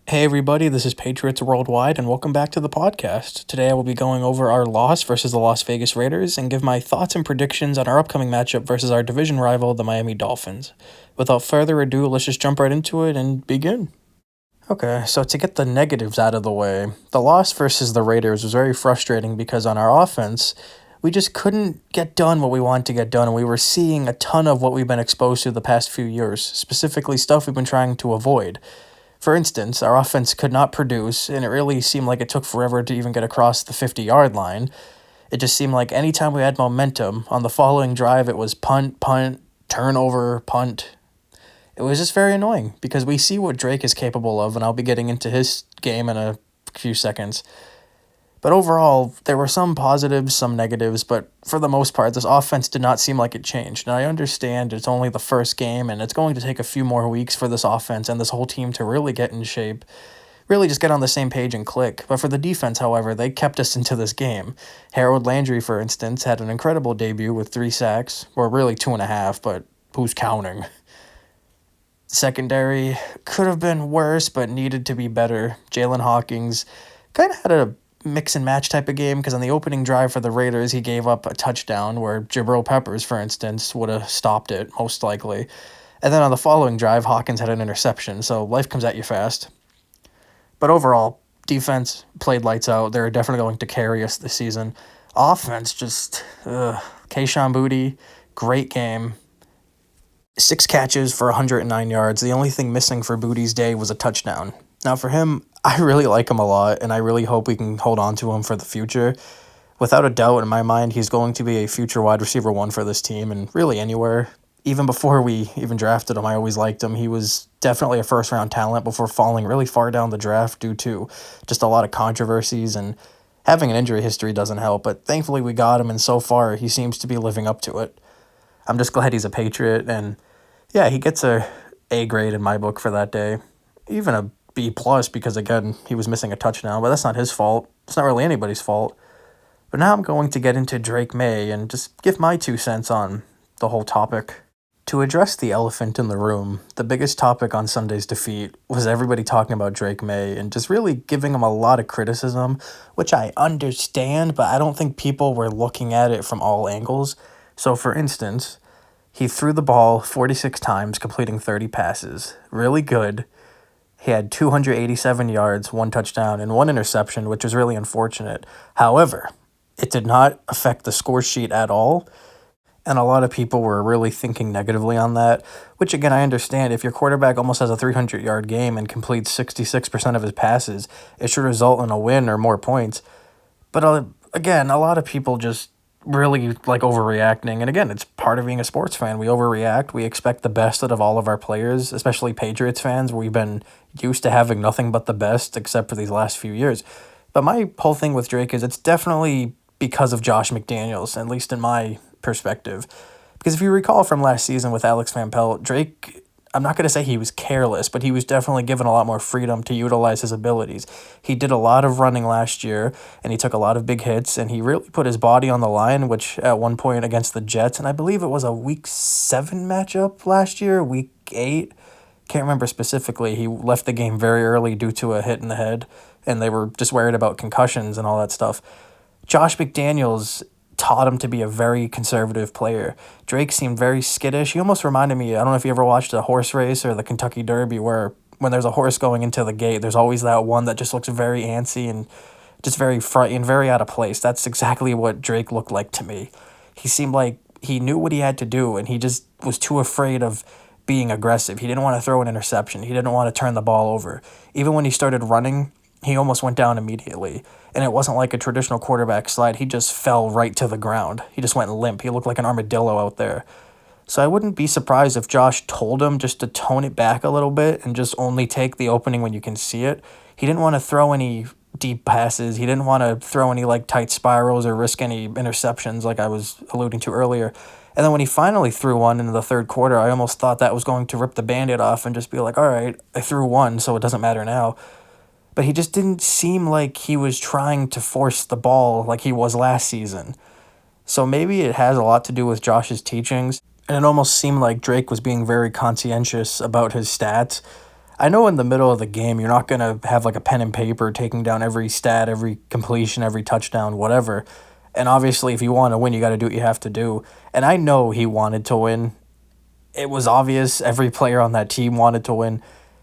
Hey everybody, this is Patriots Worldwide, and welcome back to the podcast. Today I will be going over our loss versus the Las Vegas Raiders and give my thoughts and predictions on our upcoming matchup versus our division rival, the Miami Dolphins. Without further ado, let's just jump right into it and begin. Okay, so to get the negatives out of the way, the loss versus the Raiders was very frustrating because on our offense, we just couldn't get done what we wanted to get done, and we were seeing a ton of what we've been exposed to the past few years, specifically stuff we've been trying to avoid. For instance, our offense could not produce, and it really seemed like it took forever to even get across the 50-yard line. It just seemed like anytime we had momentum, on the following drive it was punt, punt, turnover, punt. It was just very annoying, because we see what Drake is capable of, and I'll be getting into his game in a few seconds. But overall, there were some positives, some negatives, but for the most part, this offense did not seem like it changed. And I understand it's only the first game, and it's going to take a few more weeks for this offense and this whole team to really get in shape, really just get on the same page and click. But for the defense, however, they kept us into this game. Harold Landry, for instance, had an incredible debut with 3 sacks, or really 2.5, but who's counting? Secondary could have been worse, but needed to be better. Jalen Hawkins kind of had a mix and match type of game because on the opening drive for the Raiders, he gave up a touchdown where Jabril Peppers, for instance, would have stopped it, most likely. And then on the following drive, Hawkins had an interception, so life comes at you fast. But overall, defense played lights out. They're definitely going to carry us this season. Offense, just, Kayshon Boutte, great game. 6 catches for 109 yards. The only thing missing for Boutte's day was a touchdown. Now for him, I really like him a lot, and I really hope we can hold on to him for the future. Without a doubt, in my mind, he's going to be a future wide receiver 1 for this team, and really anywhere. Even before we even drafted him, I always liked him. He was definitely a first-round talent before falling really far down the draft due to just a lot of controversies, and having an injury history doesn't help, but thankfully we got him, and so far he seems to be living up to it. I'm just glad he's a Patriot, and yeah, he gets a A grade in my book for that day. Even a B plus because, again, he was missing a touchdown, but that's not his fault. It's not really anybody's fault. But now I'm going to get into Drake May and just give my 2 cents on the whole topic. To address the elephant in the room, the biggest topic on Sunday's defeat was everybody talking about Drake May and just really giving him a lot of criticism, which I understand, but I don't think people were looking at it from all angles. So, for instance, he threw the ball 46 times, completing 30 passes. Really good. He had 287 yards, 1 touchdown, and 1 interception, which was really unfortunate. However, it did not affect the score sheet at all, and a lot of people were really thinking negatively on that, which, again, I understand. If your quarterback almost has a 300-yard game and completes 66% of his passes, it should result in a win or more points. But, again, a lot of people just really like overreacting, and again, it's part of being a sports fan. We overreact. We expect the best out of all of our players, especially Patriots fans. We've been used to having nothing but the best except for these last few years. But my whole thing with Drake is it's definitely because of Josh McDaniels, at least in my perspective. Because if you recall from last season with Alex Van Pelt, Drake, I'm not going to say he was careless, but he was definitely given a lot more freedom to utilize his abilities. He did a lot of running last year, and he took a lot of big hits, and he really put his body on the line, which at one point against the Jets, and I believe it was a Week 7 matchup last year, Week 8, can't remember specifically. He left the game very early due to a hit in the head, and they were just worried about concussions and all that stuff. Josh McDaniels taught him to be a very conservative player. Drake seemed very skittish. He almost reminded me, I don't know if you ever watched a horse race or the Kentucky Derby, where when there's a horse going into the gate, there's always that one that just looks very antsy and just very frightened, very out of place. That's exactly what Drake looked like to me. He seemed like he knew what he had to do, and he just was too afraid of being aggressive. He didn't want to throw an interception. He didn't want to turn the ball over. Even when he started running, he almost went down immediately. And it wasn't like a traditional quarterback slide. He just fell right to the ground. He just went limp. He looked like an armadillo out there. So I wouldn't be surprised if Josh told him just to tone it back a little bit and just only take the opening when you can see it. He didn't want to throw any deep passes. He didn't want to throw any tight spirals or risk any interceptions like I was alluding to earlier. And then when he finally threw one in the third quarter, I almost thought that was going to rip the Band-Aid off and just be like, all right, I threw one, so it doesn't matter now. But he just didn't seem like he was trying to force the ball like he was last season. So maybe it has a lot to do with Josh's teachings, and it almost seemed like Drake was being very conscientious about his stats. I know in the middle of the game, you're not going to have like a pen and paper taking down every stat, every completion, every touchdown, whatever. And obviously, if you want to win, you got to do what you have to do. And I know he wanted to win. It was obvious every player on that team wanted to win,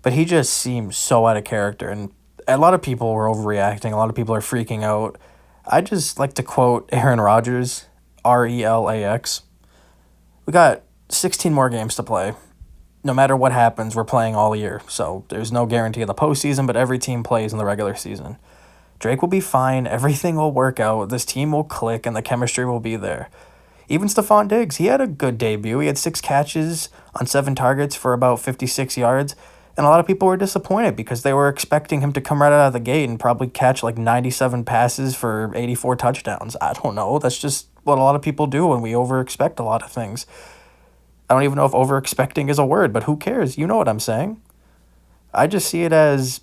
but he just seemed so out of character. And a lot of people were overreacting. A lot of people are freaking out. I just like to quote Aaron Rodgers, RELAX. We got 16 more games to play. No matter what happens, we're playing all year. So there's no guarantee of the postseason, but every team plays in the regular season. Drake will be fine. Everything will work out. This team will click, and the chemistry will be there. Even Stephon Diggs, he had a good debut. He had 6 catches on 7 targets for about 56 yards. And a lot of people were disappointed because they were expecting him to come right out of the gate and probably catch like 97 passes for 84 touchdowns. I don't know. That's just what a lot of people do when we over-expect a lot of things. I don't even know if over-expecting is a word, but who cares? You know what I'm saying. I just see it as,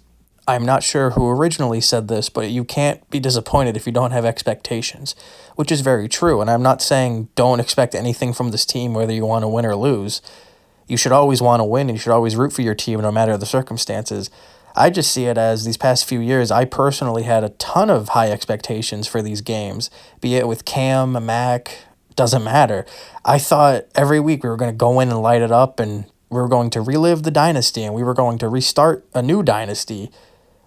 I'm not sure who originally said this, but you can't be disappointed if you don't have expectations, which is very true. And I'm not saying don't expect anything from this team, whether you want to win or lose. You should always want to win, and you should always root for your team no matter the circumstances. I just see it as these past few years, I personally had a ton of high expectations for these games, be it with Cam, Mac, doesn't matter. I thought every week we were going to go in and light it up, and we were going to relive the dynasty, and we were going to restart a new dynasty.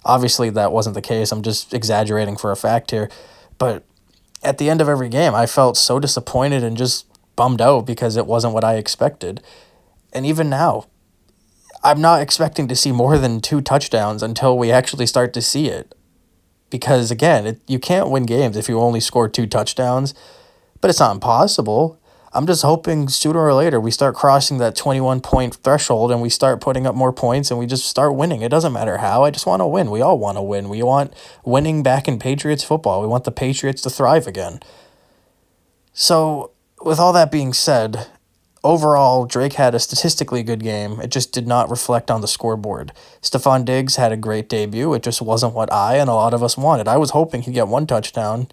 Obviously, that wasn't the case. I'm just exaggerating for a fact here. But at the end of every game, I felt so disappointed and just bummed out because it wasn't what I expected. And even now, I'm not expecting to see more than 2 touchdowns until we actually start to see it. Because, again, you can't win games if you only score 2 touchdowns. But it's not impossible. I'm just hoping sooner or later we start crossing that 21-point threshold and we start putting up more points and we just start winning. It doesn't matter how. I just want to win. We all want to win. We want winning back in Patriots football. We want the Patriots to thrive again. So, with all that being said, overall, Drake had a statistically good game. It just did not reflect on the scoreboard. Stephon Diggs had a great debut. It just wasn't what I and a lot of us wanted. I was hoping he'd get 1 touchdown,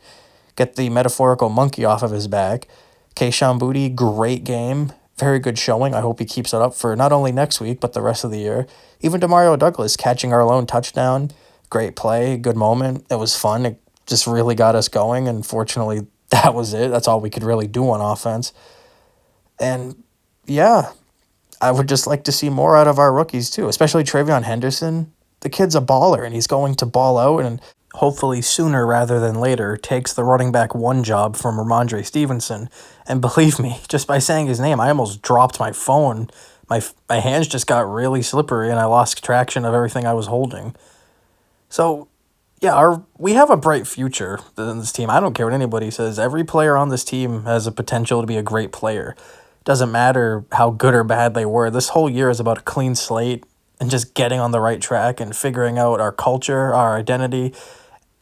get the metaphorical monkey off of his back. Keishawn Boutte, great game. Very good showing. I hope he keeps it up for not only next week, but the rest of the year. Even Demario Douglas catching our lone touchdown. Great play, good moment. It was fun. It just really got us going, and fortunately, that was it. That's all we could really do on offense. And, yeah, I would just like to see more out of our rookies, too, especially Travion Henderson. The kid's a baller, and he's going to ball out, and hopefully sooner rather than later, takes the running back 1 job from Ramondre Stevenson. And believe me, just by saying his name, I almost dropped my phone. My hands just got really slippery, and I lost traction of everything I was holding. So, yeah, we have a bright future in this team. I don't care what anybody says. Every player on this team has a potential to be a great player. Doesn't matter how good or bad they were. This whole year is about a clean slate and just getting on the right track and figuring out our culture, our identity,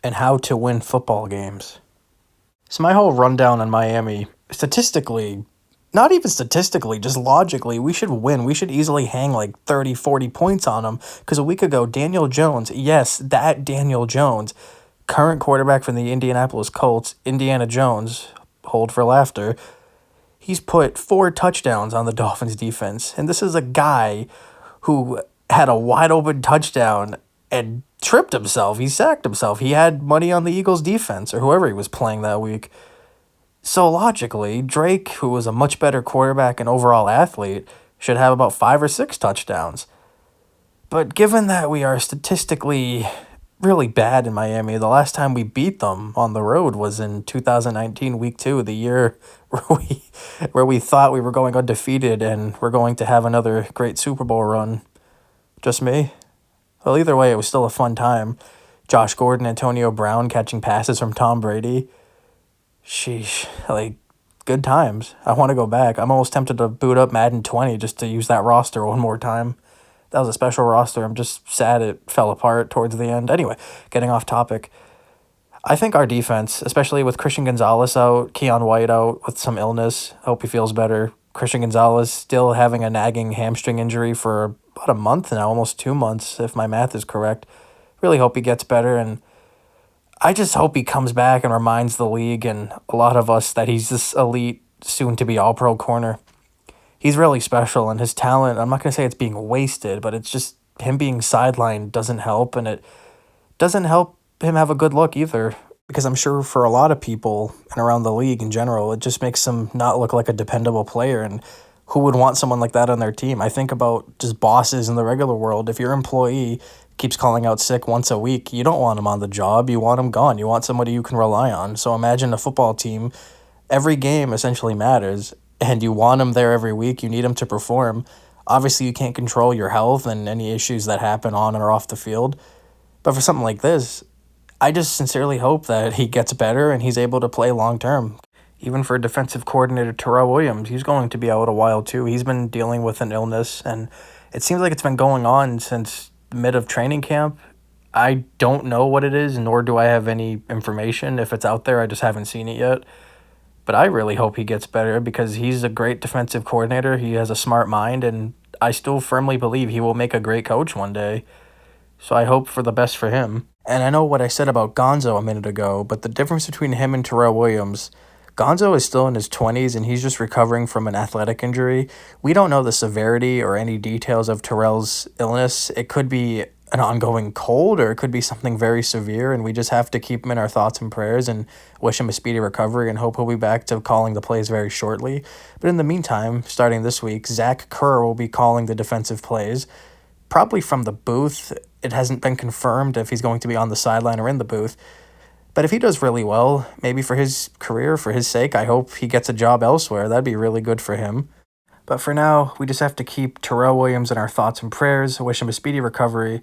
and how to win football games. So my whole rundown on Miami, statistically, not even statistically, just logically, we should win. We should easily hang like 30, 40 points on them. Because a week ago, Daniel Jones, yes, that Daniel Jones, current quarterback from the Indianapolis Colts, Indiana Jones, hold for laughter, he's put 4 touchdowns on the Dolphins defense. And this is a guy who had a wide open touchdown and tripped himself. He sacked himself. He had money on the Eagles defense or whoever he was playing that week. So logically, Drake, who was a much better quarterback and overall athlete, should have about 5 or 6 touchdowns. But given that we are statistically really bad in Miami, the last time we beat them on the road was in 2019, week 2, the year where we thought we were going undefeated and we're going to have another great Super Bowl run. Just me? Well, either way, it was still a fun time. Josh Gordon, Antonio Brown catching passes from Tom Brady. Sheesh, like, good times. I want to go back. I'm almost tempted to boot up Madden 20 just to use that roster one more time. That was a special roster. I'm just sad it fell apart towards the end. Anyway, getting off topic. I think our defense, especially with Christian Gonzalez out, Keon White out with some illness, I hope he feels better. Christian Gonzalez still having a nagging hamstring injury for about a month now, almost 2 months, if my math is correct. Really hope he gets better, and I just hope he comes back and reminds the league and a lot of us that he's this elite, soon-to-be all-pro corner. He's really special, and his talent, I'm not going to say it's being wasted, but it's just him being sidelined doesn't help, and it doesn't help him have a good look either. Because I'm sure for a lot of people and around the league in general, it just makes him not look like a dependable player. And who would want someone like that on their team? I think about just bosses in the regular world. If your employee keeps calling out sick once a week, you don't want him on the job. You want him gone. You want somebody you can rely on. So imagine a football team. Every game essentially matters, and you want him there every week. You need him to perform. Obviously, you can't control your health and any issues that happen on or off the field. But for something like this, I just sincerely hope that he gets better and he's able to play long term. Even for defensive coordinator Terrell Williams, he's going to be out a while too. He's been dealing with an illness, and it seems like it's been going on since mid of training camp. I don't know what it is, nor do I have any information. If it's out there, I just haven't seen it yet. But I really hope he gets better because he's a great defensive coordinator. He has a smart mind, and I still firmly believe he will make a great coach one day. So I hope for the best for him. And I know what I said about Gonzo a minute ago, but the difference between him and Terrell Williams, Gonzo is still in his 20s and he's just recovering from an athletic injury. We don't know the severity or any details of Terrell's illness. It could be an ongoing cold or it could be something very severe, and we just have to keep him in our thoughts and prayers and wish him a speedy recovery and hope he'll be back to calling the plays very shortly. But in the meantime, starting this week, Zach Kerr will be calling the defensive plays, probably from the booth. It hasn't been confirmed if he's going to be on the sideline or in the booth. But if he does really well, maybe for his career, for his sake, I hope he gets a job elsewhere. That'd be really good for him. But for now, we just have to keep Terrell Williams in our thoughts and prayers, wish him a speedy recovery,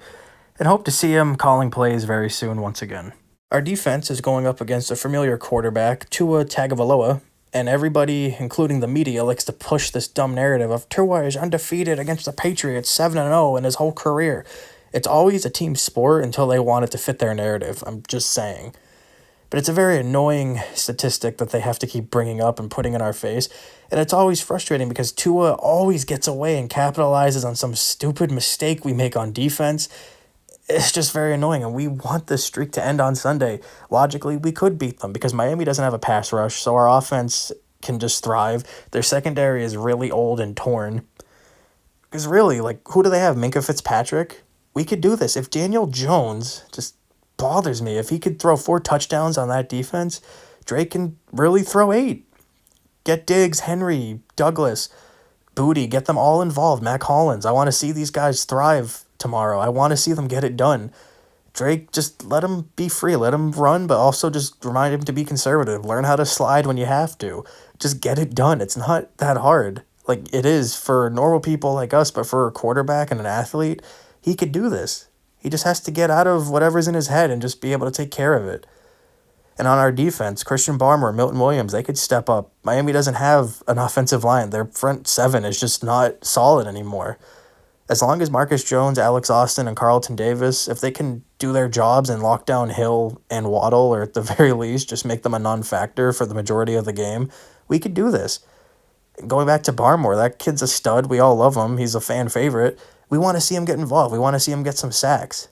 and hope to see him calling plays very soon once again. Our defense is going up against a familiar quarterback, Tua Tagovailoa, and everybody, including the media, likes to push this dumb narrative of Tua is undefeated against the Patriots, 7-0 in his whole career. It's always a team sport until they want it to fit their narrative, I'm just saying. But it's a very annoying statistic that they have to keep bringing up and putting in our face, and it's always frustrating because Tua always gets away and capitalizes on some stupid mistake we make on defense. It's just very annoying, and we want this streak to end on Sunday. Logically, we could beat them because Miami doesn't have a pass rush, so our offense can just thrive. Their secondary is really old and torn. Because really, who do they have? Minkah Fitzpatrick? We could do this. If Daniel Jones just bothers me, if he could throw 4 touchdowns on that defense, Drake can really throw 8. Get Diggs, Henry, Douglas, Booty, get them all involved. Mac Hollins. I want to see these guys thrive tomorrow. I want to see them get it done. Drake, just let him be free. Let him run, but also just remind him to be conservative. Learn how to slide when you have to. Just get it done. It's not that hard. It is for normal people like us, but for a quarterback and an athlete, he could do this. He just has to get out of whatever's in his head and just be able to take care of it. And on our defense, Christian Barmore, Milton Williams, they could step up. Miami doesn't have an offensive line. Their front 7 is just not solid anymore. As long as Marcus Jones, Alex Austin, and Carlton Davis, if they can do their jobs and lock down Hill and Waddle, or at the very least just make them a non-factor for the majority of the game, we could do this. Going back to Barmore, that kid's a stud. We all love him. He's a fan favorite. We want to see him get involved. We want to see him get some sacks.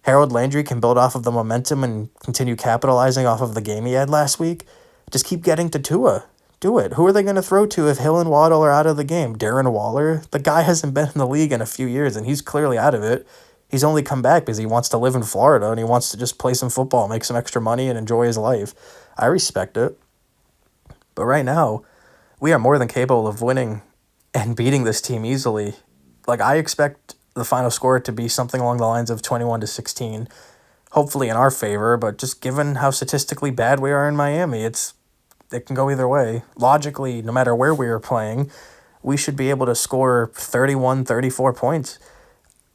Harold Landry can build off of the momentum and continue capitalizing off of the game he had last week. Just keep getting to Tua. Do it. Who are they going to throw to if Hill and Waddle are out of the game? Darren Waller? The guy hasn't been in the league in a few years, and he's clearly out of it. He's only come back because he wants to live in Florida, and he wants to just play some football, make some extra money, and enjoy his life. I respect it. But right now, we are more than capable of winning and beating this team easily. I expect the final score to be something along the lines of 21-16, hopefully in our favor, but just given how statistically bad we are in Miami, it can go either way. Logically, no matter where we are playing, we should be able to score 31, 34 points.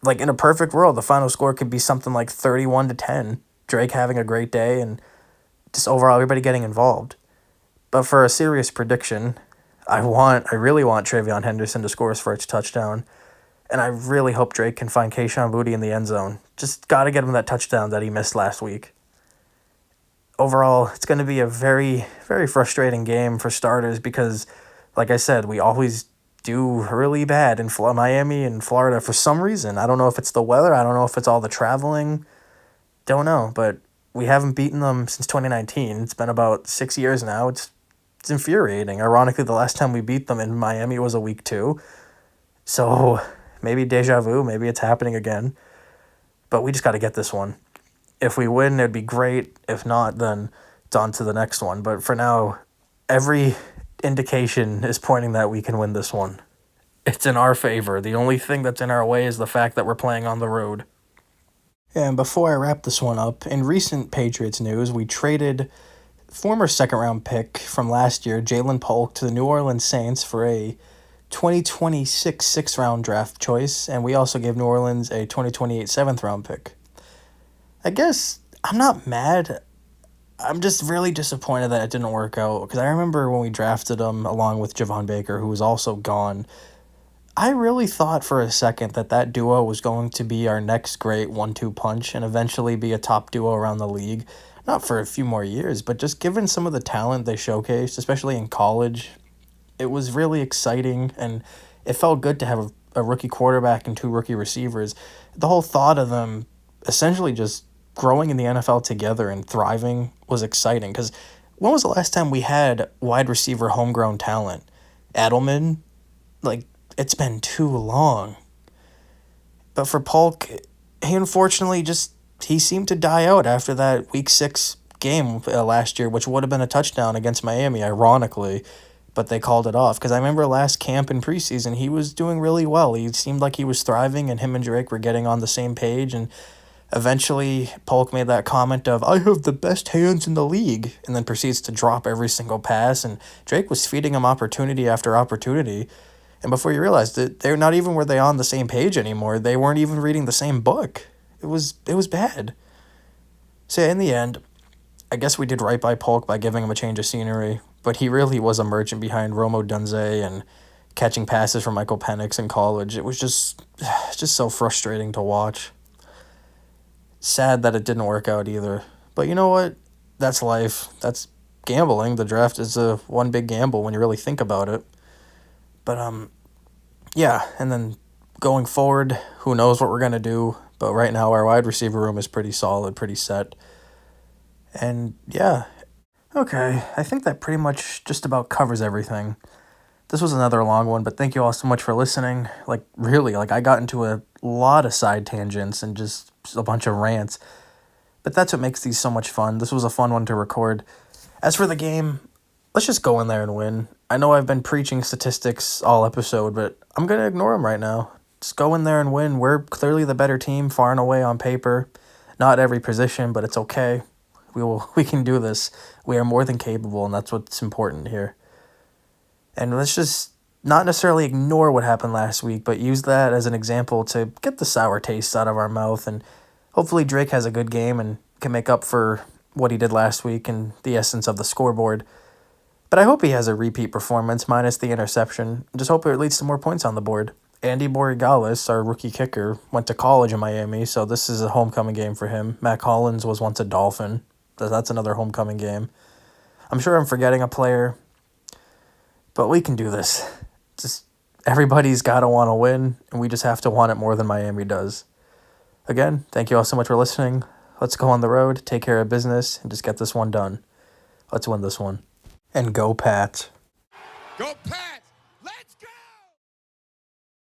In a perfect world, the final score could be something like 31-10, Drake having a great day, and just overall everybody getting involved. But for a serious prediction, I really want TreVeyon Henderson to score his first touchdown. And I really hope Drake can find Kayshon Boutte in the end zone. Just got to get him that touchdown that he missed last week. Overall, it's going to be a very, very frustrating game for starters because, like I said, we always do really bad in Miami and Florida for some reason. I don't know if it's the weather. I don't know if it's all the traveling. Don't know, but we haven't beaten them since 2019. It's been about 6 years now. It's infuriating. Ironically, the last time we beat them in Miami was a week 2. So Maybe deja vu, maybe it's happening again. But we just got to get this one. If we win, it'd be great. If not, then it's on to the next one. But for now, every indication is pointing that we can win this one. It's in our favor. The only thing that's in our way is the fact that we're playing on the road. And before I wrap this one up, in recent Patriots news, we traded former second-round pick from last year, Jalen Polk, to the New Orleans Saints for a 2026 sixth-round draft choice, and we also gave New Orleans a 2028 seventh-round pick. I guess I'm not mad. I'm just really disappointed that it didn't work out, because I remember when we drafted him along with Javon Baker, who was also gone, I really thought for a second that that duo was going to be our next great 1-2 punch and eventually be a top duo around the league. Not for a few more years, but just given some of the talent they showcased, especially in college, it was really exciting, and it felt good to have a rookie quarterback and 2 rookie receivers. The whole thought of them essentially just growing in the NFL together and thriving was exciting, because when was the last time we had wide receiver homegrown talent? Edelman? Like, it's been too long. But for Polk, he unfortunately he seemed to die out after that Week 6 game last year, which would have been a touchdown against Miami, ironically, but they called it off. Because I remember last camp in preseason, he was doing really well. He seemed like he was thriving, and him and Drake were getting on the same page, and eventually Polk made that comment of, "I have the best hands in the league," and then proceeds to drop every single pass, and Drake was feeding him opportunity after opportunity. And before you realized it, they're not even were they on the same page anymore. They weren't even reading the same book. It was bad. So in the end, I guess we did right by Polk by giving him a change of scenery, but he really was a merchant behind Romo Dunze and catching passes from Michael Penix in college. It was just so frustrating to watch. Sad that it didn't work out either. But you know what? That's life. That's gambling. The draft is one big gamble when you really think about it. But yeah, and then going forward, who knows what we're going to do. But right now our wide receiver room is pretty solid, pretty set. And yeah, okay, I think that pretty much just about covers everything. This was another long one, but thank you all so much for listening. Like, really, I got into a lot of side tangents and just a bunch of rants. But that's what makes these so much fun. This was a fun one to record. As for the game, let's just go in there and win. I know I've been preaching statistics all episode, but I'm going to ignore them right now. Just go in there and win. We're clearly the better team, far and away on paper. Not every position, but it's okay. We can do this. We are more than capable, and that's what's important here. And let's just not necessarily ignore what happened last week, but use that as an example to get the sour taste out of our mouth. And hopefully Drake has a good game and can make up for what he did last week and the essence of the scoreboard. But I hope he has a repeat performance minus the interception. Just hope it leads to more points on the board. Andy Borregales, our rookie kicker, went to college in Miami, so this is a homecoming game for him. Matt Collins was once a Dolphin. That's another homecoming game. I'm sure I'm forgetting a player, but we can do this. Just everybody's got to want to win, and we just have to want it more than Miami does. Again, thank you all so much for listening. Let's go on the road, take care of business, and just get this one done. Let's win this one. And go Pats. Go Pats!